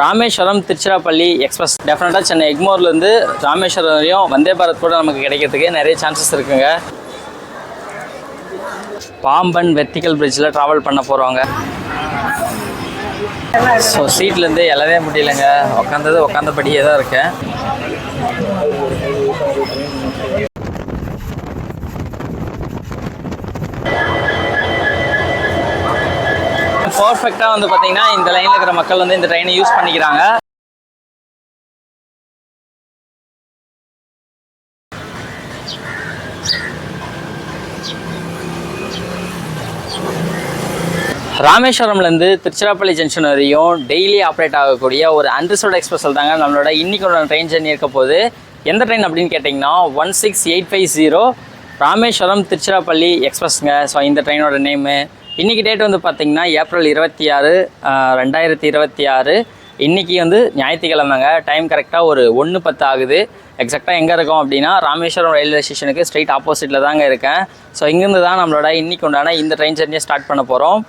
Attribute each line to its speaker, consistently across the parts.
Speaker 1: Rameswaram Tiruchirappalli express டெஃபினட்டாக சென்னை எக்மோர்லேருந்து ராமேஸ்வரம் வரையும் வந்தே பாரத் கூட நமக்கு கிடைக்கிறதுக்கு நிறைய சான்சஸ் இருக்குங்க. பாம்பன் வெர்டிக்கல் பிரிட்ஜில் ட்ராவல் பண்ண போகிறவங்க. ஸோ சீட்லேருந்து எழவே முடியலைங்க, உட்காந்தபடியே தான் இருக்கேன். பர்ஃபெக்டாக வந்து பார்த்தீங்கன்னா இந்த லைனில் இருக்கிற மக்கள் வந்து இந்த ட்ரெயினை யூஸ் பண்ணிக்கிறாங்க. ராமேஸ்வரம்லேருந்து திருச்சிராப்பள்ளி ஜங்ஷன் வரையும் டெய்லி ஆப்ரேட் ஆகக்கூடிய ஒரு அன்ரிசர்வ்டு எக்ஸ்பிரஸில் தாங்க நம்மளோட இன்றைக்கோட ட்ரெயின் ஜர்னி இருக்க போது. எந்த ட்ரெயின் அப்படின்னு கேட்டிங்கன்னா 16850 ராமேஸ்வரம் திருச்சிராப்பள்ளி எக்ஸ்பிரஸ்ங்க. ஸோ இந்த ட்ரெயினோட நேமு. இன்றைக்கி டேட் வந்து பார்த்திங்கன்னா ஏப்ரல் 26, 2026. இன்றைக்கி வந்து ஞாயிற்றுக்கிழமைங்க. டைம் கரெக்டாக ஒரு 1:10 ஆகுது. எக்ஸாக்டாக எங்கே இருக்கோம் அப்படின்னா ராமேஸ்வரம் ரயில்வே ஸ்டேஷனுக்கு ஸ்ட்ரெயிட் ஆப்போசிட்டில் தாங்க இருக்கேன். ஸோ இங்கேருந்து தான் நம்மளோட இன்றைக்கி உண்டான இந்த ட்ரெயின் ஜர்னியை ஸ்டார்ட் பண்ண போகிறோம்.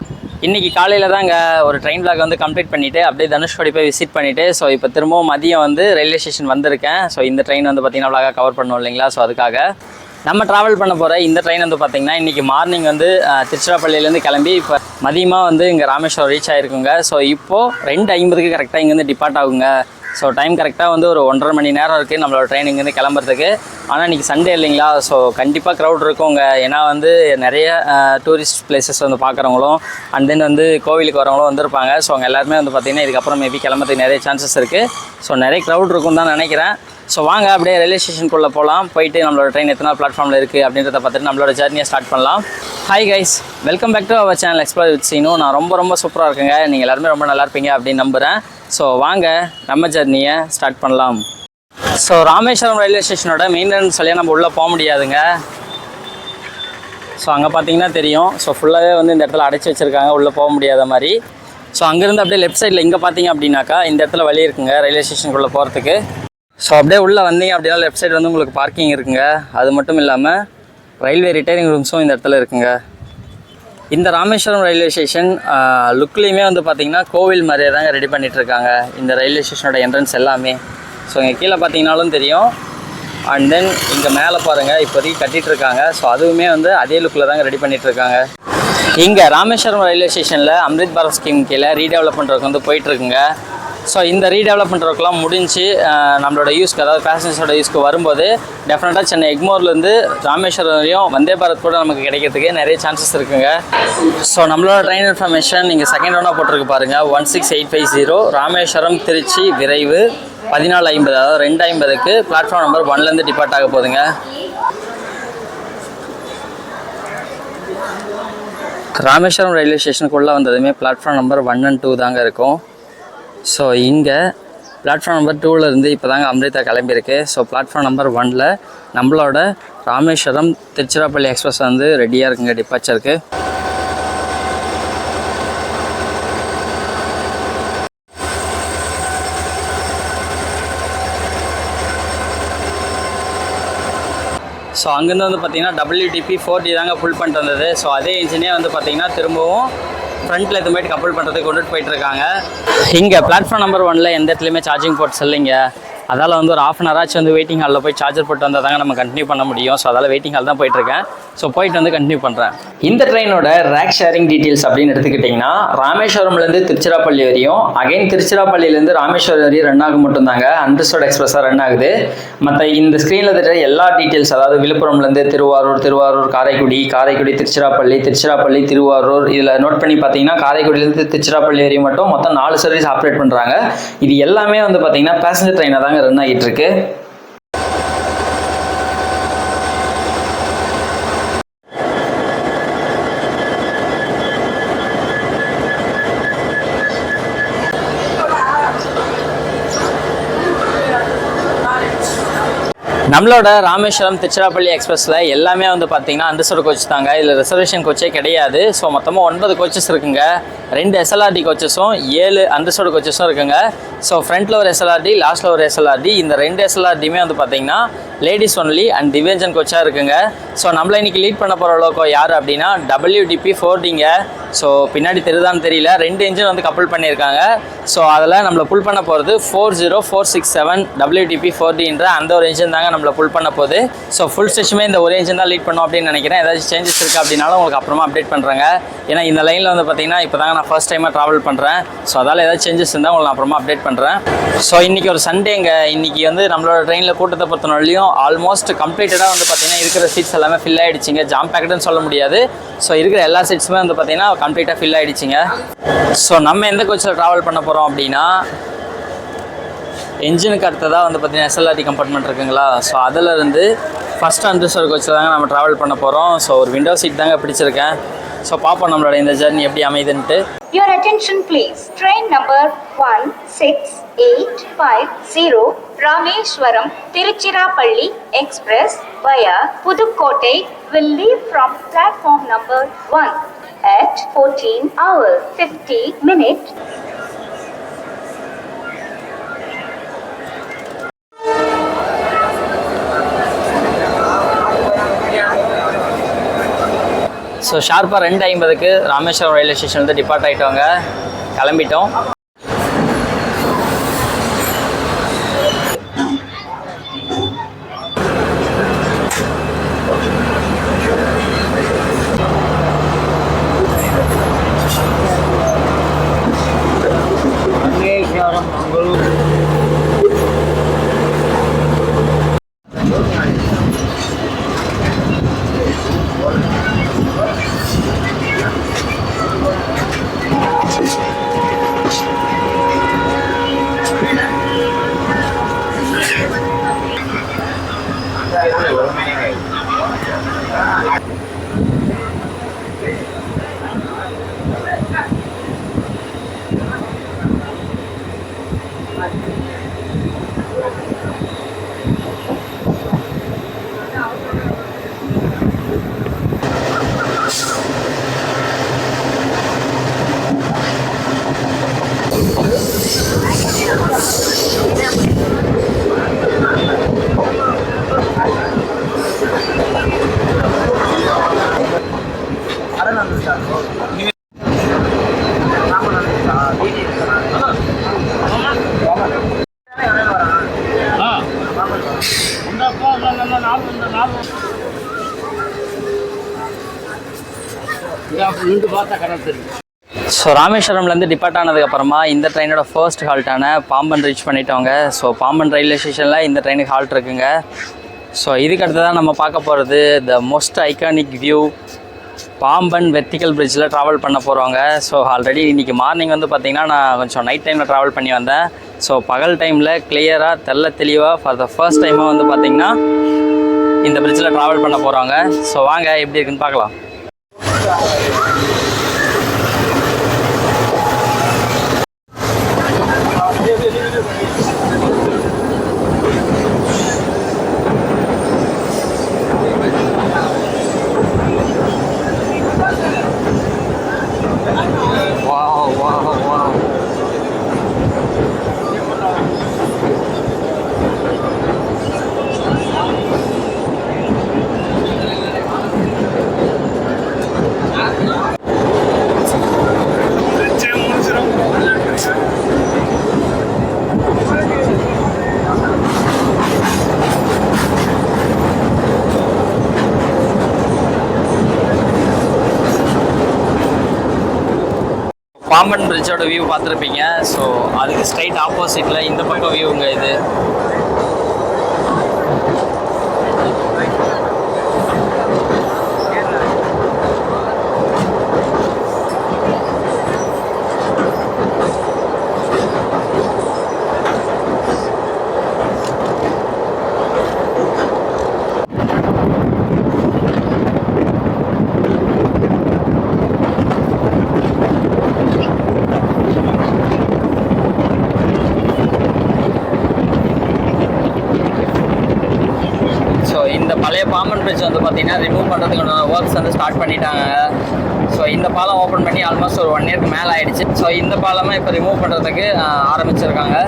Speaker 1: இன்றைக்கி காலையில் தாங்க ஒரு ட்ரெயின் பிளாக் வந்து கம்ப்ளீட் பண்ணிவிட்டு அப்படியே தனுஷ்கோடி போய் விசிட் பண்ணிவிட்டு ஸோ இப்போ திரும்பவும் மதியம் வந்து ரயில்வே ஸ்டேஷன் வந்திருக்கேன். ஸோ இந்த ட்ரெயின் வந்து பார்த்திங்கன்னா பிளாகாக கவர் பண்ணோம் இல்லைங்களா. ஸோ அதுக்காக நம்ம ட்ராவல் பண்ண போகிற இந்த ட்ரெயின் வந்து பார்த்திங்கன்னா இன்றைக்கி மார்னிங் வந்து திருச்சிராப்பள்ளியிலேருந்து கிளம்பி இப்போ மதியமாக வந்து இங்கே ராமேஸ்வரம் ரீச் ஆகிருக்குங்க. ஸோ இப்போது 2:50 கரெக்டாக இங்கேருந்து டிபார்ட் ஆகுங்க. ஸோ டைம் கரெக்டாக வந்து ஒரு 1.5 மணி நேரம் இருக்குது நம்மளோட ட்ரெயின் இங்கேருந்து கிளம்புறதுக்கு. ஆனால் இன்றைக்கி சண்டே இல்லைங்களா, ஸோ கண்டிப்பாக க்ரௌட் இருக்குங்க. ஏன்னா வந்து நிறைய டூரிஸ்ட் பிளேசஸ் வந்து பார்க்குறவங்களும் அண்ட் தென் வந்து கோவிலுக்கு வரவங்களும் வந்திருப்பாங்க. ஸோ அவங்க எல்லாருமே வந்து பார்த்திங்கன்னா இதுக்கப்புறம் மேபி கிளம்புறதுக்கு நிறைய சான்சஸ் இருக்குது. ஸோ நிறைய க்ரௌட் இருக்குன்னு தான் நினைக்கிறேன். ஸோ வாங்க அப்படியே ரயில்வே ஸ்டேஷனுக்குள்ளே போகலாம். போயிட்டு நம்மளோட ட்ரெயின் எத்தனை பிளாட்ஃபார்மில் இருக்குது அப்படின்றத பார்த்துட்டு நம்மளோட ஜர்னியை ஸ்டார்ட் பண்ணலாம். Hi guys, welcome back to our channel explore with Seenu. நான் ரொம்ப சூப்பராக இருக்குங்க. நீங்கள் எல்லாருமே ரொம்ப நல்லா இருப்பீங்க அப்படின்னு நம்புகிறேன். ஸோ வாங்க நம்ம ஜர்னியை ஸ்டார்ட் பண்ணலாம். ஸோ ராமேஸ்வரம் ரயில்வே ஸ்டேஷனோட மெயின்டெனன்ஸ் வழியாக நம்ம உள்ளே போக முடியாதுங்க. ஸோ அங்கே பார்த்தீங்கன்னா தெரியும். ஸோ ஃபுல்லாகவே வந்து இந்த இடத்துல அடைச்சி வச்சுருக்காங்க, உள்ளே போக முடியாத மாதிரி. ஸோ அங்கேருந்து அப்படியே லெஃப்ட் சைடில் இங்கே பார்த்தீங்க அப்படின்னாக்கா இந்த இடத்துல வழி இருக்குங்க ரயில்வே ஸ்டேஷனுக்குள்ளே போகிறதுக்கு. ஸோ அப்படியே உள்ளே வந்தீங்க அப்படின்னா லெஃப்ட் சைடு வந்து உங்களுக்கு பார்க்கிங் இருக்குங்க. அது மட்டும் இல்லாமல் ரயில்வே ரிட்டையரிங் ரூம்ஸும் இந்த இடத்துல இருக்குங்க. இந்த ராமேஸ்வரம் ரயில்வே ஸ்டேஷன் லுக்லேயுமே வந்து பார்த்திங்கன்னா கோவில் மாதிரியே தாங்க ரெடி பண்ணிகிட்ருக்காங்க இந்த ரயில்வே ஸ்டேஷனோட என்ட்ரன்ஸ் எல்லாமே. ஸோ இங்கே கீழே பார்த்தீங்கன்னாலும் தெரியும். அண்ட் தென் இங்கே மேலே பாருங்கள் இப்போதைக்கு கட்டிகிட்ருக்காங்க. ஸோ அதுவுமே வந்து அதே லுக்கில் தாங்க ரெடி பண்ணிகிட்ருக்காங்க. இங்கே ராமேஸ்வரம் ரயில்வே ஸ்டேஷனில் அம்ரித் பாரத் ஸ்கீம் கீழே ரீடெவலப்மெண்ட் ஒர்க் வந்து போயிட்டுருக்குங்க. ஸோ இந்த ரீடெவலப்மெண்ட் ஒர்க்லாம் முடிஞ்சு நம்மளோட யூஸ்க்கு, அதாவது பேசஞ்சர்ஸோட யூஸ்க்கு வரும்போது டெஃபினட்டாக சென்னை எக்மோர்லேருந்து ராமேஸ்வரம் வரையும் வந்தே பாரத் கூட நமக்கு கிடைக்கிறதுக்கு நிறைய சான்சஸ் இருக்குங்க. ஸோ நம்மளோட ட்ரெயின் இன்ஃபர்மேஷன் நீங்கள் செகண்ட் ஒன்னாக போட்டிருக்கு பாருங்கள். 16850 ராமேஸ்வரம் திருச்சி விரைவு 14:50, அதாவது 2:50க்கு பிளாட்ஃபார்ம் நம்பர் 1லேருந்து டிபார்ட் ஆக போகுதுங்க. ராமேஸ்வரம் ரயில்வே ஸ்டேஷனுக்குள்ளே வந்ததுமே பிளாட்ஃபார்ம் நம்பர் 1 and 2 தாங்க இருக்கும். ஸோ இங்கே பிளாட்ஃபார்ம் நம்பர் 2லேருந்து இப்போ தாங்க அம்ரிதா கிளம்பியிருக்கு. ஸோ பிளாட்ஃபார்ம் நம்பர் 1ல் நம்மளோட ராமேஸ்வரம் திருச்சிராப்பள்ளி எக்ஸ்பிரஸ் வந்து ரெடியாக இருக்குங்க டிபார்ச்சருக்கு. ஸோ அங்கேருந்து வந்து பார்த்திங்கன்னா WDP-4D தாங்க ஃபுல் பண்ணிட்டு வந்தது. ஸோ அதே இன்ஜினே வந்து பார்த்திங்கன்னா திரும்பவும் ஃப்ரண்ட்டில் எதுவும் போய்ட்டு கப்பல் பண்ணுறதுக்கு கொண்டுட்டு போயிட்டுருக்காங்க. இங்கே பிளாட்ஃபார்ம் நம்பர் 1ல் எந்த இடத்துலையுமே சார்ஜிங் போர்ட்ஸ் இல்லைங்க. அதால் வந்து ஒரு 1/2 hour ஆச்சு வந்து வெயிட்டிங் ஹாலில் போய் சார்ஜர் போட்டு வந்தால் தாங்க நம்ம கண்டினியூ பண்ண முடியும். ஸோ அதால் வெயிட்டிங் ஹால் தான் போயிட்டுருக்கேன். ஸோ போயிட்டு வந்து கண்டினியூ பண்ணுறேன். இந்த ட்ரெயினோட ரேக் ஷேரிங் டீட்டெயில்ஸ் அப்படின்னு எடுத்துக்கிட்டிங்கன்னா ராமேஸ்வரம்லேருந்து திருச்சிராப்பள்ளி வரையும் அகைன் திருச்சிராப்பள்ளியிலேருந்து ராமேஸ்வரம் வரையும் ரன் ஆக மட்டும்தாங்க அன்ரிசர்வ்டு எக்ஸ்பிரஸாக ரன் ஆகுது. மற்ற இந்த ஸ்க்ரீனில் தெரிகிற எல்லா டீட்டெயில்ஸ், அதாவது விழுப்புரம்லேருந்து திருவாரூர், காரைக்குடி, திருச்சிராப்பள்ளி, திருவாரூர், இதில் நோட் பண்ணி பார்த்தீங்கன்னா காரைக்குடியிலேருந்து திருச்சிராப்பள்ளி வரையும் மட்டும் மொத்தம் 4 சர்வீஸ் ஆப்ரேட் பண்ணுறாங்க. இது எல்லாமே வந்து பார்த்தீங்கன்னா பேசஞ்சர் ட்ரெயினாக தாங்க ரன் ஆகிட்டு இருக்கு. நம்மளோட ராமேஸ்வரம் திருச்சிராப்பள்ளி எக்ஸ்பிரஸில் எல்லாமே வந்து பார்த்திங்கன்னா அன்ரிசர்வ்டு கோச் தாங்க. இதில் ரிசர்வேஷன் கோச்சே கிடையாது. ஸோ மொத்தமாக 9 கோச்சஸ் இருக்குங்க. 2 SLRD கோச்சஸும் 7 அன்ரிசர்வ்டு கோச்சஸும் இருக்குங்க. ஸோ ஃப்ரண்ட்டில் ஒரு SLRD, லாஸ்ட்டில் ஒரு SLRD. இந்த 2 SLRDயுமே வந்து பார்த்திங்கன்னா லேடிஸ் ஒன்லி அண்ட் திவ்யஞ்சன் கோச்சாக இருக்குங்க. ஸோ நம்மளை இன்றைக்கி லீட் பண்ண போகிற லோக்கோ யார் அப்படின்னா WDP-4Dங்க. ஸோ பின்னாடி தெரியுதான்னு தெரியல, 2 இன்ஜின் வந்து கப்புள் பண்ணியிருக்காங்க. ஸோ அதில் நம்மளை புல் பண்ண போகிறது 40467 WTP 4Dன்ற அந்த ஒரு இன்ஜின் தாங்க நம்மளை புல் பண்ண போகுது. ஸோ ஃபுல் ஸ்டெச்சுமே இந்த ஒரு இன்ஜின் தான் லீட் பண்ணோம் அப்படின்னு நினைக்கிறேன். ஏதாச்சும் சேஞ்சஸ் இருக்குது அப்படின்னாலும் உங்களுக்கு அப்புறமா அப்டேட் பண்ணுறேங்க. ஏன்னா இந்த லைனில் வந்து பார்த்தீங்கன்னா இப்போ தாங்க நான் ஃபர்ஸ்ட் டைமாக ட்ராவல் பண்ணுறேன். ஸோ அதால் ஏதாச்சும் சேஞ்சஸ் இருந்தால் உங்களுக்கு நான் அப்புறமா அப்டேட் பண்ணுறேன். ஸோ இன்றைக்கி ஒரு சண்டேங்க. இன்றைக்கி வந்து நம்மளோட ட்ரெயினில் கூட்டத்தை பொறுத்தனாலையும் ஆல்மோஸ்ட் கம்ப்ளீட்டடாக வந்து பார்த்தீங்கன்னா இருக்கிற சீட்ஸ் எல்லாமே ஃபில் ஆகிடுச்சிங்க. ஜாம் பேக்கெட்டுன்னு சொல்ல முடியாது. ஸோ இருக்கிற எல்லா சீட்ஸுமே வந்து பார்த்தீங்கன்னா கம்ப்ளீட்டாக ஃபில் ஆகிடுச்சிங்க. ஸோ நம்ம எந்த கோச்சில் ட்ராவல் பண்ண போகிறோம் அப்படின்னா, என்ஜினுக்கு அடுத்ததாக வந்து பார்த்தீங்கன்னா SLRT கம்பார்ட்மெண்ட் இருக்குங்களா. ஸோ அதிலிருந்து ஃபஸ்ட் அன்ரிசர்வ்டு கோச்சில் தாங்க நம்ம ட்ராவல் பண்ண போகிறோம். ஸோ ஒரு விண்டோ சீட் தாங்க பிடிச்சிருக்கேன். ஸோ பார்ப்போம் நம்மளோட இந்த ஜர்னி எப்படி அமைதுன்ட்டு.
Speaker 2: Your attention please. Train number 16850 Rameshwaram Tiruchirappalli Express via Pudukottai will leave from platform number 1 at 14 hours 50 minutes.
Speaker 1: So ஷார்ப்பாக 2:50க்கு ராமேஸ்வரம் ரயில்வே ஸ்டேஷன் வந்து டிபார்ட் ஆகிட்டோங்க. கிளம்பிட்டோம். ஸோ ராமேஸ்வரம்லேருந்து டிபார்ட் ஆனதுக்கப்புறமா இந்த ட்ரெயினோட ஃபர்ஸ்ட் ஹால்ட்டான பாம்பன் ரீச் பண்ணிட்டோங்க. ஸோ பாம்பன் ரயில்வே ஸ்டேஷனில் இந்த ட்ரெயினுக்கு ஹால்ட் இருக்குங்க. ஸோ இதுக்கு அடுத்து தான் நம்ம பார்க்க போகிறது the most iconic view Pamban vertical பிரிட்ஜில் ட்ராவல் பண்ண போகிறோங்க. ஸோ ஆல்ரெடி இன்றைக்கி மார்னிங் வந்து பார்த்திங்கன்னா நான் கொஞ்சம் நைட் டைமில் ட்ராவல் பண்ணி வந்தேன். ஸோ பகல் டைமில் கிளியராக தெளிவாக ஃபார் த ஃபர்ஸ்ட் டைமாக வந்து பார்த்திங்கன்னா இந்த பிரிட்ஜில் ட்ராவல் பண்ண போகிறாங்க. ஸோ வாங்க எப்படி இருக்குன்னு பார்க்கலாம். பாம்பன் பிரிட்ஜோட வியூ பார்த்துருப்பீங்க. ஸோ அதுக்கு ஸ்ட்ரைட் ஆப்போசிட்டில் இந்த பக்கம் வியூங்க இது. பழைய பாம்பன் பிரிட்ஜ் வந்து பார்த்திங்கன்னா ரிமூவ் பண்ணுறதுக்கான ஒர்க்ஸ் வந்து ஸ்டார்ட் பண்ணிட்டாங்க. ஸோ இந்த பாலம் ஓப்பன் பண்ணி ஆல்மோஸ்ட் ஒரு 1 இயருக்கு மேலே ஆகிடுச்சு. ஸோ இந்த பாலமாக இப்போ ரிமூவ் பண்ணுறதுக்கு ஆரம்பிச்சிருக்காங்க.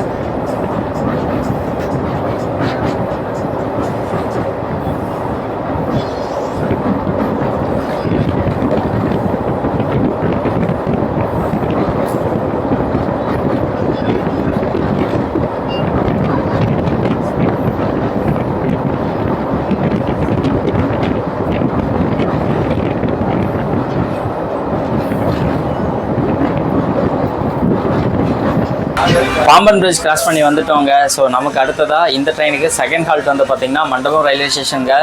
Speaker 1: பாம்பன் பிரிட்ஜ் கிராஸ் பண்ணி வந்துட்டோங்க. ஸோ நமக்கு அடுத்ததாக இந்த ட்ரெயினுக்கு செகண்ட் ஹால்ட் வந்து பார்த்திங்கன்னா மண்டபம் ரயில்வே ஸ்டேஷனுங்க.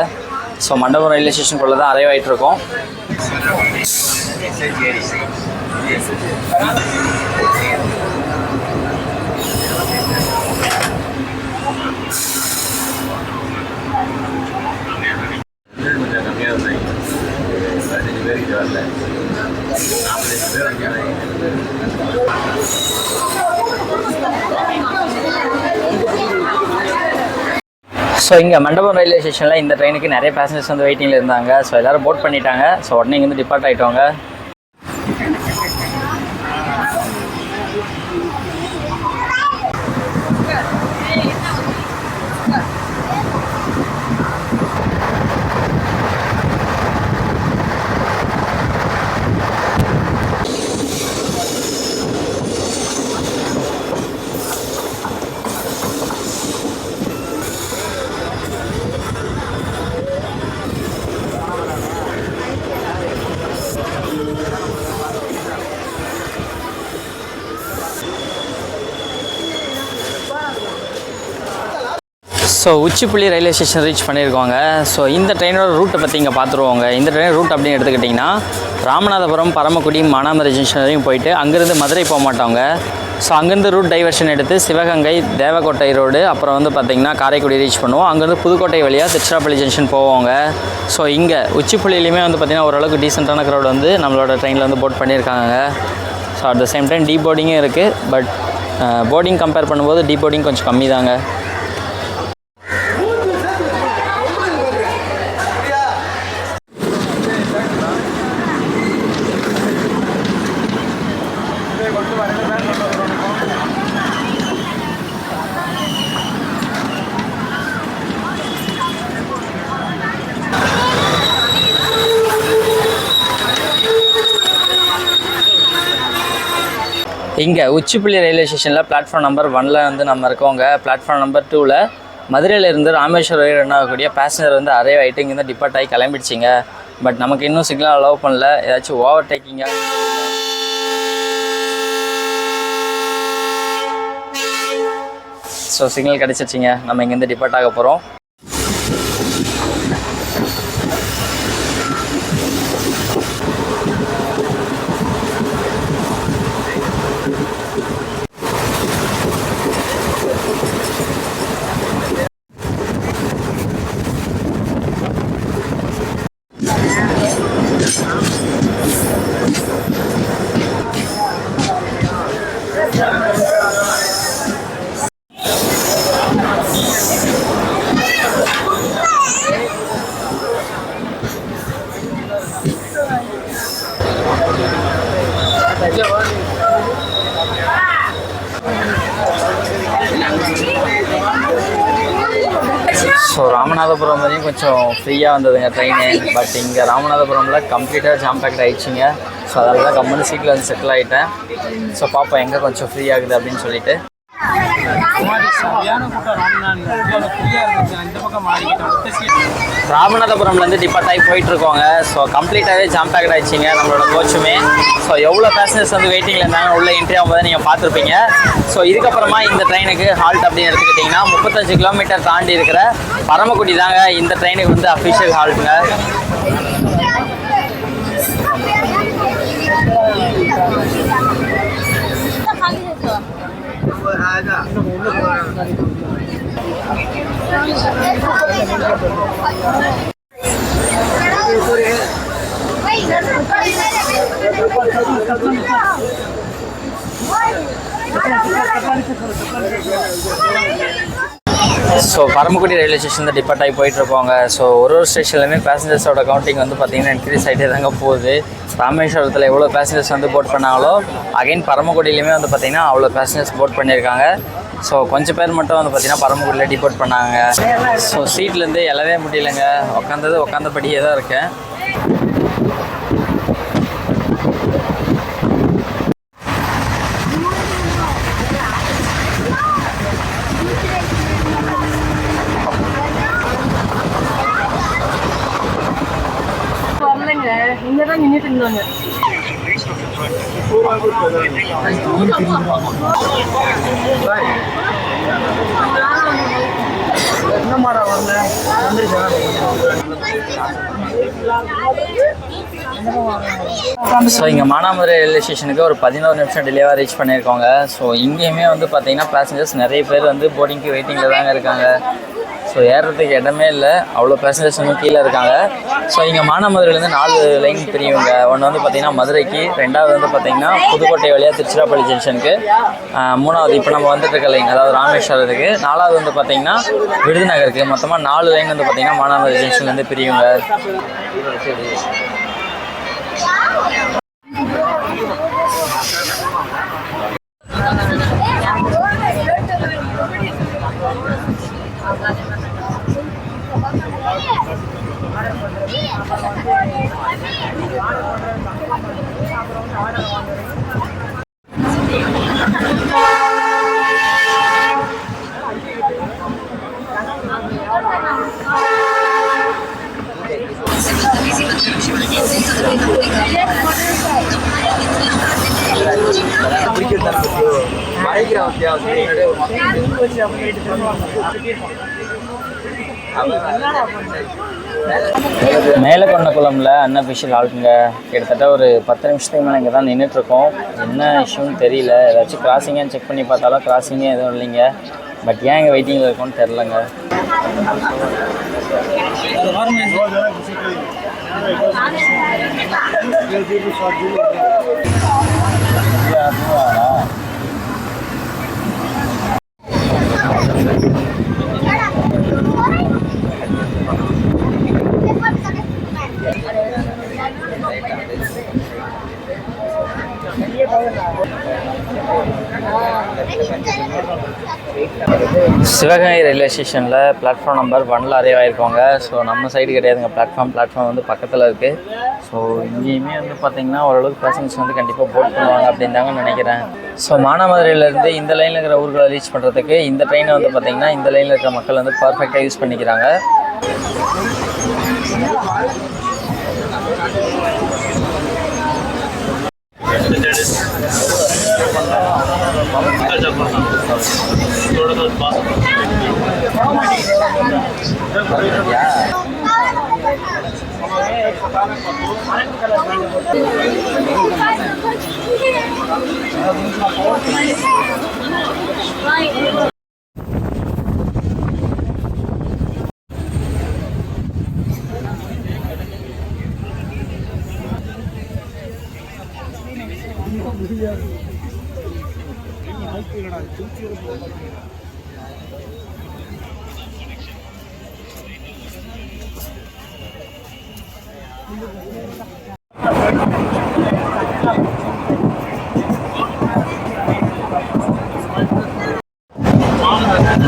Speaker 1: ஸோ மண்டபம் ரயில்வே ஸ்டேஷனுக்குள்ளே தான் அரைவ் ஆகிட்ருக்கோம். ஸோ இங்கே மண்டபம் ரயில்வே ஸ்டேஷனில் இந்த ட்ரெயினுக்கு நிறைய பேசஞ்சர்ஸ் வந்து வெயிட்டிங்கில் இருந்தாங்க. ஸோ எல்லோரும் போட் பண்ணிட்டாங்க. ஸோ உடனே இங்கேருந்து டிபார்ட் ஆகிட்டோங்க. So Uchipuli railway station reach பண்ணியிருக்கோங்க. ஸோ இந்த ட்ரெயினோட ரூட்டை பற்றி இங்கே பார்த்துருவோங்க. இந்த ட்ரெயின் ரூட் அப்படின்னு எடுத்துக்கிட்டிங்கன்னா ராமநாதபுரம், பரமக்குடி, மானாமதுரை ஜங்ஷன் வரையும் போயிட்டு அங்கேருந்து மதுரை போக மாட்டோங்க. ஸோ அங்கேருந்து ரூட் டைவர்ஷன் எடுத்து சிவகங்கை, தேவக்கோட்டை ரோடு, அப்புறம் வந்து பார்த்திங்கன்னா காரைக்குடி ரீச் பண்ணுவோம். அங்கேருந்து புதுக்கோட்டை வழியாக திருச்சிராப்பள்ளி ஜங்ஷன் போவோங்க. ஸோ இங்கே உச்சிப்புள்ளியிலையுமே வந்து பார்த்திங்கன்னா ஓரளவுக்கு டீசெண்டான க்ரௌட் வந்து நம்மளோட ட்ரெயினில் வந்து போட் பண்ணியிருக்காங்க. So at the same time டீ போர்டிங்கும் இருக்குது. பட் போர்டிங் கம்பேர் பண்ணும்போது டீ போர்டிங் கொஞ்சம் கம்மி தாங்க. இங்கே உச்சிப்புள்ளி ரயில்வே ஸ்டேஷனில் பிளாட்ஃபார்ம் நம்பர் 1ல் வந்து நம்ம இருக்கோங்க. பிளாட்ஃபார்ம் நம்பர் 2ல் மதுரையிலேருந்து ராமேஸ்வரம் ரன் ஆகக்கூடிய பேசஞ்சர் வந்து அரைவ் ஆகிட்டு இங்கேருந்து டிபார்ட் ஆகி கிளம்பிடுச்சிங்க. பட் நமக்கு இன்னும் சிக்னல் அலோவ் பண்ணல. ஏதாச்சும் ஓவர் டேக்கிங்காக ஸோ சிக்னல் கிடச்சிருச்சிங்க. நம்ம இங்கேருந்து டிபார்ட் ஆக போகிறோம். ஸோ ராமநாதபுரம் வரையும் கொஞ்சம் ஃப்ரீயாக வந்ததுங்க ட்ரெயினு. பட் இங்கே ராமநாதபுரமில் கம்ப்ளீட்டாக ஜாம் பேக்ட் ஆகிடுச்சிங்க. ஸோ அதனால தான் கம்பெனி சீட்டில் வந்து செட்டில் ஆகிட்டேன். ஸோ பார்ப்போம் எங்கே கொஞ்சம் ஃப்ரீ ஆகுது அப்படின்னு சொல்லிட்டு. ராமநாதபுரம்லேருந்து டிபார்ட் ஆகி போயிட்டுருக்கோங்க. ஸோ கம்ப்ளீட்டாகவே ஜாம் பேக்ட் ஆகிடுச்சிங்க நம்மளோட கோச்சுமே. ஸோ எவ்வளோ பேசஞ்சர்ஸ் வந்து வெயிட்டிங்கில் இருந்தாங்க உள்ள என்ட்ரி ஆகும்போது நீங்கள் பார்த்துருப்பீங்க. ஸோ இதுக்கப்புறமா இந்த ட்ரெயினுக்கு ஹால்ட் அப்படின்னு எடுத்துக்கிட்டிங்கன்னா 35 கிலோமீட்டர் தாண்டி இருக்கிற பரமக்குடி தாங்க இந்த ட்ரெயினுக்கு வந்து அஃபிஷியல் ஹால்ட்டுங்க. ஸோ பரமக்குடி ரயில்வே ஸ்டேஷன் தான் டிபார்ட் ஆகி போயிட்டுருப்போங்க. ஸோ ஒரு ஸ்டேஷன்லையுமே பேசஞ்சர்ஸோட கவுண்டிங் வந்து பார்த்திங்கன்னா இன்க்ரீஸ் ஆகிட்டே தாங்க போகுது. ராமேஸ்வரத்தில் எவ்வளோ பேசஞ்சர்ஸ் வந்து போட் பண்ணாங்களோ அகைன் பரமக்குடியிலையுமே வந்து பார்த்திங்கன்னா அவ்வளோ பேசஞ்சர்ஸ் போட் பண்ணியிருக்காங்க. ஸோ கொஞ்சம் பேர் மட்டும் வந்து பார்த்திங்கன்னா பரமக்குடியில் டிபோர்ட் பண்ணாங்க. ஸோ சீட்லேருந்து எழவே முடியலைங்க. உட்காந்தபடியே தான் இருக்கேன்.
Speaker 3: இங்கே தான் நின்றுட்டு இருந்தாங்க.
Speaker 1: ஸோ இங்கே மானாமதுரை ரயில்வே ஸ்டேஷனுக்கு ஒரு 11 நிமிஷம் டிலேவாக ரீச் பண்ணியிருக்கோங்க. ஸோ இங்கேயுமே வந்து பார்த்தீங்கன்னா பேசஞ்சர்ஸ் நிறைய பேர் வந்து போர்டிங்க்கு வெயிட்டிங்கில் தாங்க இருக்காங்க. ஸோ ஏறுறதுக்கு இடமே இல்லை, அவ்வளோ பேசஞ்சர்ஸ் வந்து கீழே இருக்காங்க. ஸோ இங்கே மானாமதுரையிலேருந்து 4 லைன் பிரியுங்க. ஒன்று வந்து பார்த்திங்கன்னா மதுரைக்கு, ரெண்டாவது வந்து பார்த்திங்கன்னா புதுக்கோட்டை வழியாக திருச்சிராப்பள்ளி ஜங்ஷனுக்கு, மூணாவது இப்போ நம்ம வந்துட்டு இருக்க லைன் அதாவது ராமேஸ்வரத்துக்கு, நாலாவது வந்து பார்த்திங்கன்னா விருதுநகருக்கு. மொத்தமாக 4 லைன் வந்து பார்த்திங்கன்னா மானாமதுரை ஜங்ஷன்லேருந்து பிரியுங்க. மேலக்கொண்டகுளம்ல அன்அஃபிஷியல் ஆளுங்க கிட்டத்தட்ட ஒரு 10 நிமிஷத்துக்கு மேலே இங்கே தான் நின்றுட்டுருக்கோம். என்ன இஷ்யூன்னு தெரியல. ஏதாச்சும் கிராசிங்கான்னு செக் பண்ணி பார்த்தாலும் கிராசிங்கே எதுவும் இல்லைங்க. பட் ஏன் இங்கே வெயிட்டிங்கில் இருக்கும்னு தெரிலங்க. சிவகங்கை ரயில்வே ஸ்டேஷனில் பிளாட்ஃபார்ம் நம்பர் 1ல் அரைவ் ஆகிருக்கோங்க. ஸோ நம்ம சைடு கிடையாதுங்க, பிளாட்ஃபார்ம் வந்து பக்கத்தில் இருக்குது. ஸோ இங்கேயுமே வந்து பார்த்திங்கன்னா ஓரளவுக்கு பேசஞ்சர்ஸ் வந்து கண்டிப்பாக போட் பண்ணுவாங்க அப்படின்னு தாங்க நினைக்கிறேன். ஸோ மானாமதுரையிலேருந்து இந்த லைனில் இருக்கிற ஊர்களை ரீச் பண்ணுறதுக்கு இந்த ட்ரெயினை வந்து பார்த்திங்கன்னா இந்த லைனில் இருக்கிற மக்கள் வந்து பர்ஃபெக்டாக யூஸ் பண்ணிக்கிறாங்க.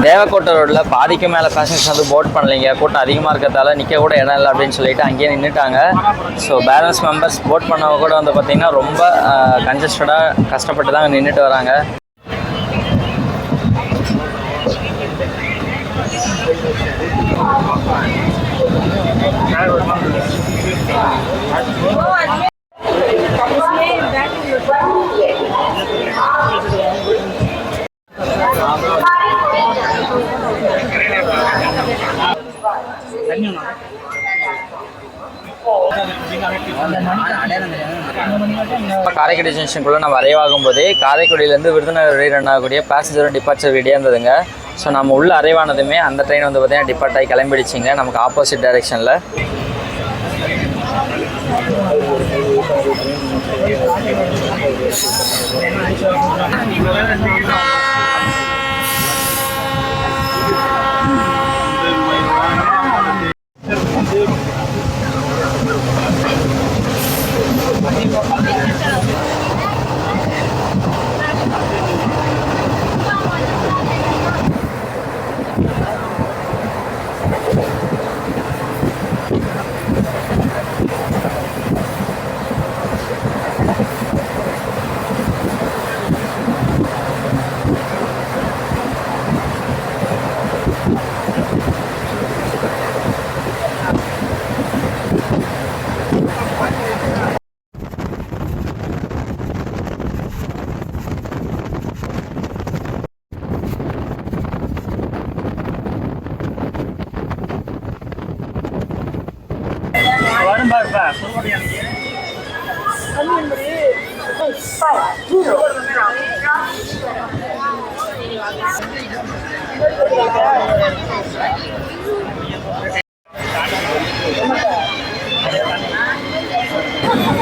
Speaker 1: தேவக்கோட்டை ரோட்டில் பாதிக்கு மேலே பேசஞ்சர்ஸ் வந்து போட் பண்ணலைங்க. கூட்டம் அதிகமாக இருக்கிறதால நிற்க கூட இடம் இல்லை அப்படின்னு சொல்லிட்டு அங்கேயே நின்றுட்டாங்க. ஸோ பேலன்ஸ் மெம்பர்ஸ் போட் பண்ணவங்க கூட வந்து பார்த்திங்கன்னா ரொம்ப கன்ஜஸ்டடாக கஷ்டப்பட்டு தான் நின்றுட்டு வராங்க. காரைக்குடி ஜங்ஷனுக்குள்ளே நம்ம அரைவாகும் போதே காரைக்குடியிலேருந்து விருதுநகர் வழி ரன் ஆகக்கூடிய பேசஞ்சரும் டிபார்ச்சர் ரெடியாக இருந்ததுங்க. ஸோ நம்ம உள்ள அரைவானதுமே அந்த ட்ரெயின் வந்து பார்த்திங்கன்னா டிபார்ட் ஆகி கிளம்பிடுச்சிங்க நமக்கு ஆப்போசிட் டைரெக்ஷனில்.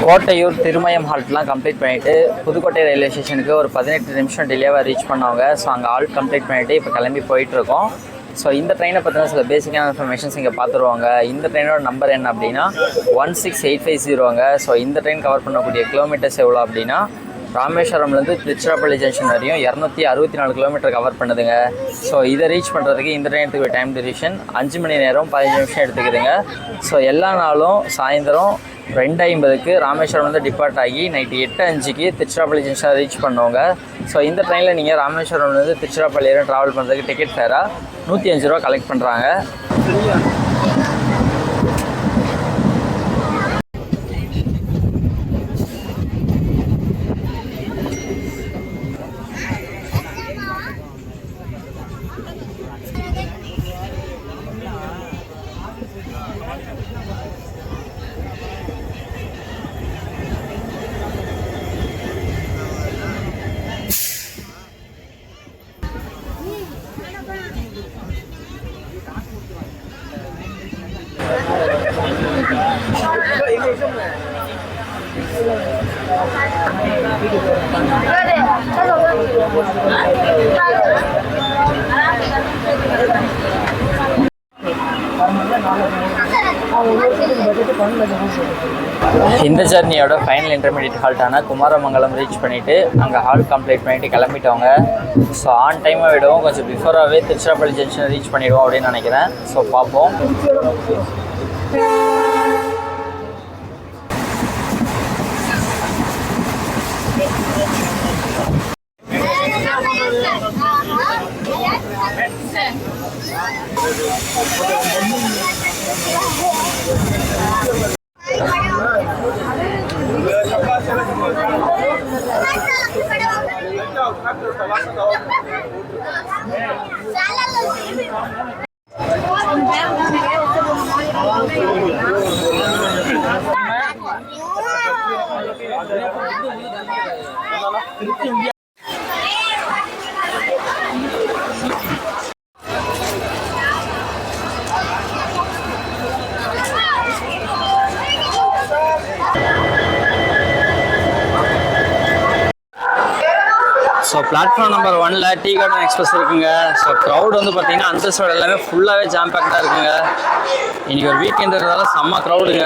Speaker 1: கோட்டையூர் திருமயம் ஹால்ட்லாம் கம்ப்ளீட் பண்ணிவிட்டு புதுக்கோட்டை ரயில்வே ஸ்டேஷனுக்கு ஒரு 18 நிமிஷம் டிலேவாக ரீச் பண்ணவங்க. ஸோ அங்கே ஹால்ட் கம்ப்ளீட் பண்ணிவிட்டு இப்போ கிளம்பி போயிட்டுருக்கோம். ஸோ இந்த ட்ரெயினை பற்றின சில பேசிக்கான இன்ஃபர்மேஷன்ஸ் இங்கே பார்த்துருவாங்க. இந்த ட்ரெயினோட நம்பர் என்ன அப்படின்னா 16850ங்க. ஸோ இந்த ட்ரெயின் கவர் பண்ணக்கூடிய கிலோமீட்டர்ஸ் எவ்வளோ அப்படின்னா ராமேஸ்வரம்லேருந்து திருச்சிராப்பள்ளி ஜங்ஷன் வரையும் 264 கிலோமீட்டர் கவர் பண்ணுதுங்க. ஸோ இதை ரீச் பண்ணுறதுக்கு இந்த ட்ரெயின் எடுத்துக்கிற டைம் டியூரேஷன் 5 மணி நேரம் 15 நிமிஷம் எடுத்துக்குதுங்க. ஸோ எல்லா நாளும் சாயந்தரம் 2:50க்கு ராமேஸ்வரம் டிபார்ட் ஆகி நைட்டு 8:05க்கு திருச்சிராப்பள்ளி ஜங்ஷன் ரீச் பண்ணுவாங்க. ஸோ இந்த ட்ரெயினில் நீங்கள் ராமேஸ்வரம்லேருந்து திருச்சிராப்பள்ளி வரை ட்ராவல் பண்ணுறதுக்கு டிக்கெட் ஃபேராக 105 ரூபா கலெக்ட் பண்ணுறாங்க. இந்த ஜர்னியோட ஃபைனல் இன்டர்மீடியட் ஹால்ட்டான குமாரமங்கலம் ரீச் பண்ணிவிட்டு அங்கே ஹால்ட் கம்ப்ளீட் பண்ணிவிட்டு கிளம்பிட்டோங்க. ஸோ ஆன் டைமாக விடுவோம், கொஞ்சம் பிஃபோராகவே திருச்சிராப்பள்ளி ஜங்ஷன் ரீச் பண்ணிவிடுவோம் அப்படின்னு நினைக்கிறேன். ஸோ பார்ப்போம். ஸோ பிளாட்ஃபார்ம் நம்பர் 1ல் டீ கார்டன் எக்ஸ்பிரஸ் இருக்குங்க. ஸோ க்ரௌட் வந்து பார்த்தீங்கன்னா அந்த சைடு எல்லாமே ஃபுல்லாகவே ஜாம் பேக்டாக இருக்குங்க. இன்றைக்கி ஒரு வீக்கெண்டுன்றதால செம்ம க்ரௌடுங்க.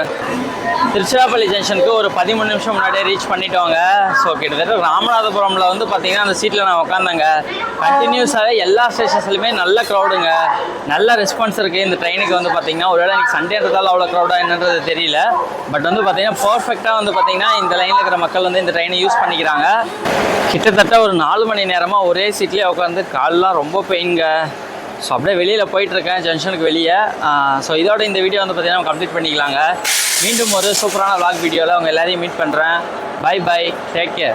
Speaker 1: திருச்சிராப்பள்ளி ஜங்ஷனுக்கு ஒரு 13 நிமிஷம் முன்னாடியே ரீச் பண்ணிட்டோங்க. ஸோ கிட்டத்தட்ட ராமநாதபுரமில் வந்து பார்த்தீங்கன்னா அந்த சீட்டில் நான் உட்காந்தாங்க. கண்டினியூஸாகவே எல்லா ஸ்டேஷன்ஸ்லையுமே நல்ல க்ரௌடுங்க, நல்ல ரெஸ்பான்ஸ் இருக்குது. இந்த ட்ரெயினுக்கு வந்து பார்த்தீங்கன்னா ஒருவேளை இன்றைக்கி சண்டேன்றதால அவ்வளோ க்ரௌடாக என்னன்றது தெரியல. பட் வந்து பார்த்தீங்கன்னா பர்ஃபெக்டாக வந்து பார்த்தீங்கன்னா இந்த லைனில் இருக்கிற மக்கள் வந்து இந்த ட்ரெயினை யூஸ் பண்ணிக்கிறாங்க. கிட்டத்தட்ட ஒரு 4 மணி நேரமாக ஒரே சீட்லேயே உட்காந்து கால்லாம் ரொம்ப பெயின்ங்க. ஸோ அப்படியே வெளியில் போயிட்டுருக்கேன் ஜங்ஷனுக்கு வெளியே. ஸோ இதோட இந்த வீடியோ வந்து பார்த்தீங்கன்னா கம்ப்ளீட் பண்ணிக்கலாங்க. மீண்டும் ஒரு சூப்பரான vlog வீடியோவில் அவங்க எல்லாரையும் மீட் பண்ணுறேன். Bye bye, take care.